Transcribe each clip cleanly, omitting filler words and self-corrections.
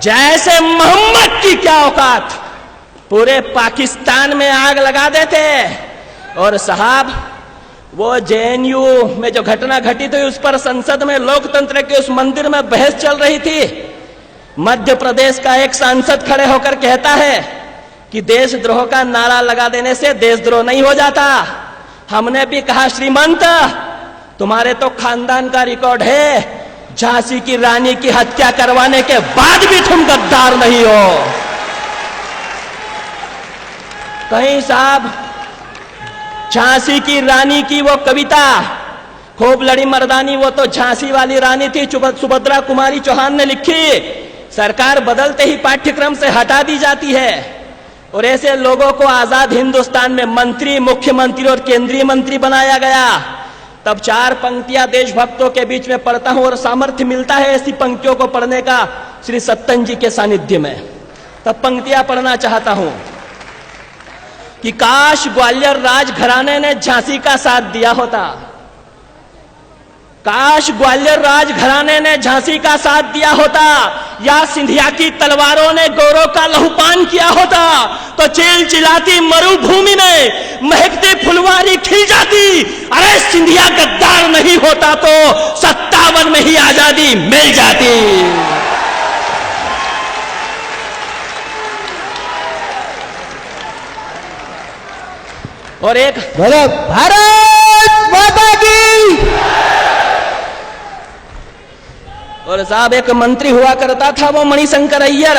जैसे मोहम्मद की क्या औकात, पूरे पाकिस्तान में आग लगा देते। और साहब वो जेएनयू में जो घटना घटित हुई उस पर संसद में लोकतंत्र के उस मंदिर में बहस चल रही थी। मध्य प्रदेश का एक सांसद खड़े होकर कहता है कि देशद्रोह का नारा लगा देने से देशद्रोह नहीं हो जाता। हमने भी कहा श्रीमंत, तुम्हारे तो खानदान का रिकॉर्ड है, झांसी की रानी की हत्या करवाने के बाद भी तुम गद्दार नहीं हो। कहीं साहब झांसी की रानी की वो कविता, खूब लड़ी मर्दानी, वो तो झांसी वाली रानी थी, सुभद्रा कुमारी चौहान ने लिखी। सरकार बदलते ही पाठ्यक्रम से हटा दी जाती है और ऐसे लोगों को आजाद हिंदुस्तान में मंत्री, मुख्यमंत्री और केंद्रीय मंत्री बनाया गया। तब 4 पंक्तियां देशभक्तों के बीच में पढ़ता हूं और सामर्थ्य मिलता है ऐसी पंक्तियों को पढ़ने का श्री सत्तन जी के सानिध्य में। तब पंक्तियां पढ़ना चाहता हूं कि काश ग्वालियर राजघराने ने झांसी का साथ दिया होता, काश ग्वालियर राजघराने ने झांसी का साथ दिया होता, या सिंधिया की तलवारों ने गौरों का लहूपान किया होता, तो चिलचिलाती मरुभूमि में महकती फुलवारी खिल जाती। अरे सिंधिया गद्दार नहीं होता तो 57 में ही आजादी मिल जाती। और एक भारत माता की। और साहब एक मंत्री हुआ करता था वो मणिशंकर अय्यर,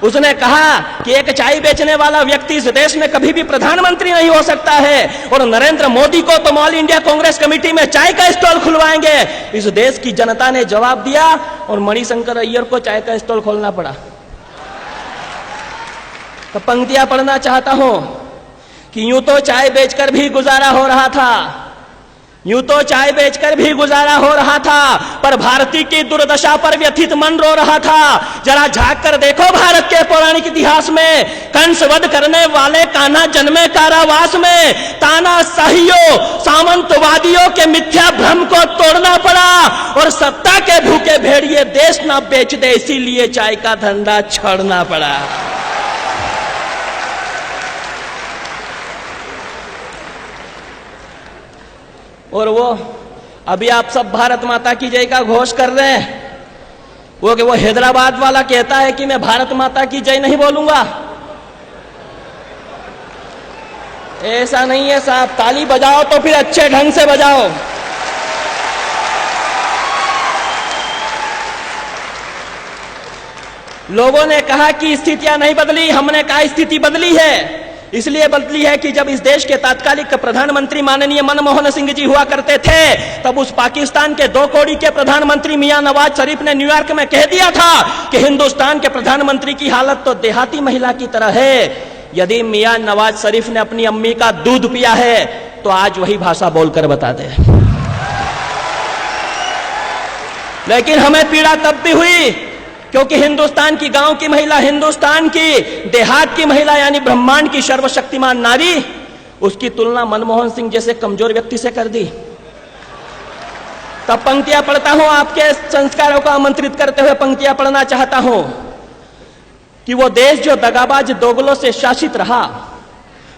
उसने कहा कि एक चाय बेचने वाला व्यक्ति इस देश में कभी भी प्रधानमंत्री नहीं हो सकता है, और नरेंद्र मोदी को तो ऑल इंडिया कांग्रेस कमेटी में चाय का स्टॉल खुलवाएंगे। इस देश की जनता ने जवाब दिया और मणिशंकर अय्यर को चाय का स्टॉल खोलना पड़ा। तो पंक्तियां पढ़ना चाहता हूं कि यूं तो चाय बेचकर भी गुजारा हो रहा था, यूं तो चाय बेचकर भी गुजारा हो रहा था, पर भारती की दुर्दशा पर व्यथित मन रो रहा था। जरा झांक कर देखो भारत के पौराणिक इतिहास में, कंस वध करने वाले कान्हा जन्मे कारावास में, तानाशाहियों सामंतवादियों के मिथ्या भ्रम को तोड़ना पड़ा, और सत्ता के भूखे भेड़िए देश ना बेच दे इसीलिए चाय का धंधा छोड़ना पड़ा। और वो अभी आप सब भारत माता की जय का घोष कर रहे हैं, वो हैदराबाद वाला कहता है कि मैं भारत माता की जय नहीं बोलूंगा। ऐसा नहीं है साहब, ताली बजाओ तो फिर अच्छे ढंग से बजाओ। लोगों ने कहा कि स्थितियां नहीं बदली, हमने कहा स्थिति बदली है। इसलिए बदली है कि जब इस देश के तात्कालिक प्रधानमंत्री माननीय मनमोहन सिंह जी हुआ करते थे, तब उस पाकिस्तान के 2 कौड़ी के प्रधानमंत्री मियां नवाज शरीफ ने न्यूयॉर्क में कह दिया था कि हिंदुस्तान के प्रधानमंत्री की हालत तो देहाती महिला की तरह है। यदि मियां नवाज शरीफ ने अपनी अम्मी का दूध पिया है तो आज वही भाषा बोलकर बता दे। लेकिन हमें पीड़ा तब भी हुई क्योंकि हिंदुस्तान की गांव की महिला, हिंदुस्तान की देहात की महिला यानी ब्रह्मांड की सर्वशक्तिमान नारी, उसकी तुलना मनमोहन सिंह जैसे कमजोर व्यक्ति से कर दी। तब पंक्तियां पढ़ता हूं, आपके संस्कारों को आमंत्रित करते हुए पंक्तियां पढ़ना चाहता हूं कि वो देश जो दगाबाज दोगलों से शासित रहा,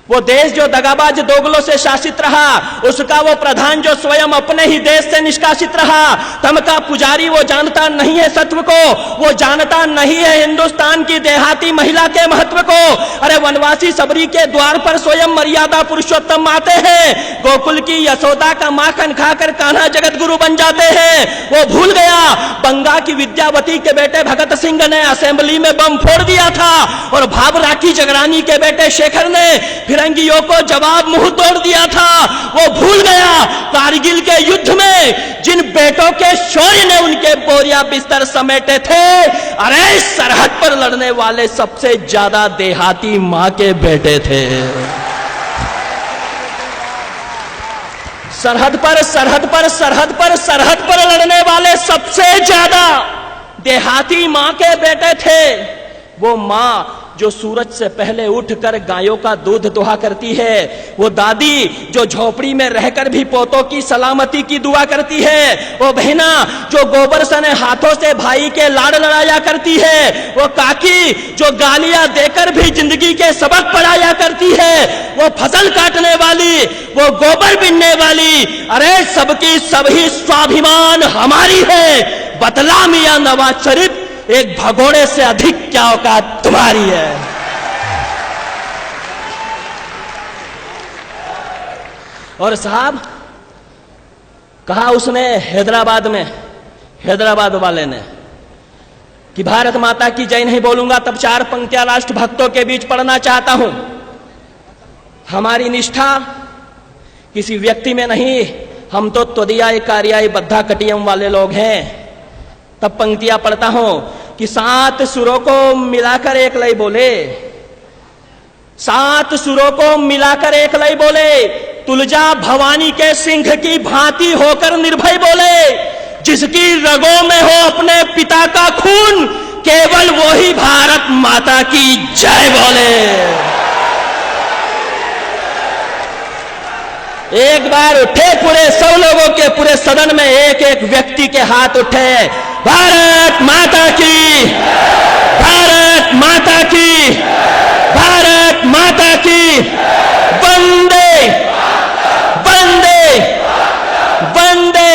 वो देश जो दगाबाज दोगलों से शासित रहा, उसका वो प्रधान जो स्वयं अपने ही देश से निष्कासित रहा। तम का पुजारी वो जानता नहीं है सत्व को, वो जानता नहीं है हिंदुस्तान की देहाती महिला के महत्व को। अरे वनवासी सबरी के द्वार पर स्वयं मर्यादा पुरुषोत्तम आते हैं, गोकुल की यशोदा का माखन खाकर कान्हा जगत गुरु बन जाते हैं। वो भूल गया बंगा की विद्यावती के बेटे भगत सिंह ने असेंबली में बम फोड़ दिया था, और भाभ राखी जगरानी के बेटे शेखर ने फिरंगियों को जवाब मुंह तोड़ दिया था। वो भूल गया कारगिल के युद्ध में जिन बेटों के शौर्य ने उनके बोरिया बिस्तर समेटे थे, अरे सरहद पर लड़ने वाले सबसे ज्यादा देहाती मां के बेटे थे। सरहद पर सरहद पर सरहद पर सरहद पर लड़ने वाले सबसे ज्यादा देहाती मां के बेटे थे। वो माँ जो सूरज से पहले उठकर गायों का दूध दोहा करती है, वो दादी जो झोपड़ी में रहकर भी पोतों की सलामती की दुआ करती है, वो बहना जो गोबर सने हाथों से भाई के लाड़ लड़ाया करती है, वो काकी जो गालियां देकर भी जिंदगी के सबक पढ़ाया करती है, वो फसल काटने वाली, वो गोबर बिनने वाली, अरे सबकी सभी स्वाभिमान हमारी है। बतला मियां नवाज शरीफ, एक भगोड़े से अधिक क्या औकात तुम्हारी है। और साहब कहा उसने हैदराबाद वाले ने कि भारत माता की जय नहीं बोलूंगा, तब 4 पंक्तियां राष्ट्र भक्तों के बीच पढ़ना चाहता हूं। हमारी निष्ठा किसी व्यक्ति में नहीं, हम तो त्वदीयाय कार्याय बद्धा कटियम वाले लोग हैं। तब पंक्तियां पढ़ता हूं कि 7 सुरों को मिलाकर एक लय बोले, 7 सुरों को मिलाकर एक लय बोले, तुलजा भवानी के सिंह की भांति होकर निर्भय बोले, जिसकी रगों में हो अपने पिता का खून, केवल वही भारत माता की जय बोले। एक बार उठे पूरे 100 लोगों के, पूरे सदन में एक एक व्यक्ति के हाथ उठे, भारत माता की, भारत माता की, भारत माता की, वंदे वंदे वंदे।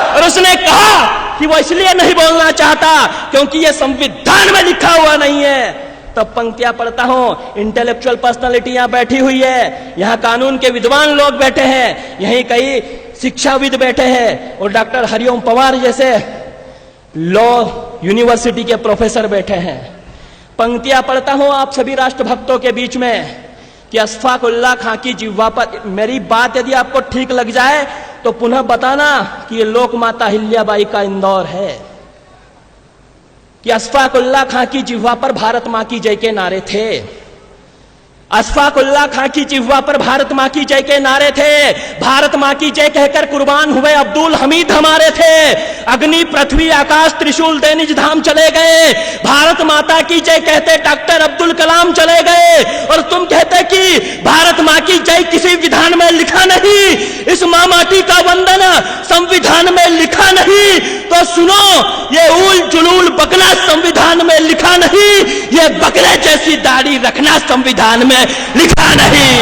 और उसने कहा कि वो इसलिए नहीं बोलना चाहता क्योंकि ये संविधान में लिखा हुआ नहीं है। तब पंक्तियां पढ़ता हूं, इंटेलेक्चुअल पर्सनालिटियां बैठी हुई है, यहां कानून के विद्वान लोग बैठे हैं, यहीं कई शिक्षाविद बैठे हैं, और डॉक्टर हरिओम पवार जैसे लॉ यूनिवर्सिटी के प्रोफेसर बैठे हैं। पंक्तियां पढ़ता हूं आप सभी राष्ट्रभक्तों के बीच में कि अशफाक उल्लाह खां की जिह्वा पर, मेरी बात यदि आपको ठीक लग जाए तो पुनः बताना कि ये लोक माता हिल्याबाई का इंदौर है, कि अशफाक उल्लाह खां की जिह्वा पर भारत मां की जय के नारे थे। अशफाक उल्लाह खां की जिह्वा पर भारत मां की जय के नारे थे। भारत मां की जय कहकर कुर्बान हुए अब्दुल हमीद हमारे थे। अग्नि पृथ्वी आकाश त्रिशूल दे निज धाम चले गए। भारत माता की जय कहते डॉक्टर अब्दुल कलाम चले गए, और तुम कहते कि भारत मां की जय किसी विधान में लिखा नहीं, इस मां माटी का वंदन संविधान में लिखा नहीं। तो सुनो, ये उल जुलूल बकना संविधान में लिखा नहीं, ये बकरे जैसी दाढ़ी रखना संविधान में लिखा नहीं।